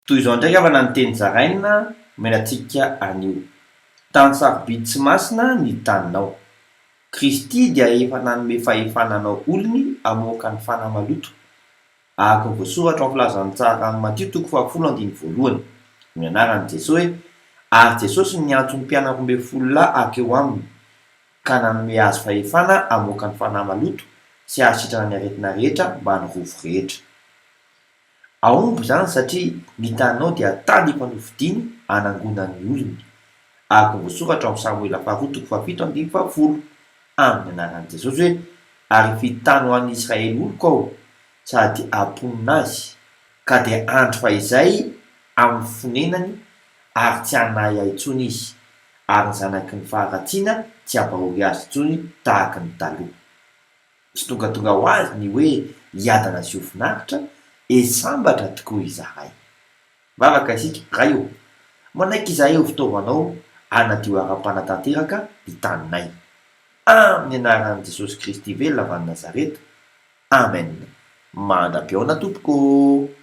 toy izao ndraiky avana ny teny zaraina menantsika anio tany sarobidy tsy masina ny taninao Kristy dia efa nanome fahefananao olony amoaka ny fanahy maloto ahaka ny voasoratra ao filazan'ny tsara ny Matio 10:1 ny anaran'i Jesosy hoe ary Jesosy niantso ny mpianaka 12 lahy akeo aminy ka nanome azy fahefana amoaka ny fanahy maloto sy ahasitrana ny aretina rehetra mba ny rovo rehetra. Aomby zany satria ny taninao dia tany mpanofidiny anangonany olony ahaka ny voasoratra ao Samuela 2:7 amin'ny anaran'i Jesosy hoe ary fitany ho an'ny Israely oloko aho sady amponina azy ka dia andro fa izay amin'ny fonenany ary tsy hanahy ahy intsony izy ary ny zanaky ny faharatsiana tsy hampahory azy intsony tahaka ny taloha. Tsy tonga ho azy ny hoe hiadana sy ho finaritra sambatra tokoa izahay. Vavaka isika ray io manaiky izahay ho fitaovanao anadio ara-panatanteraka ny taninay amin'ny anaran'i Jesosy Kristy velona avy any Nazareta. Amen. Mandra-piona tompoko.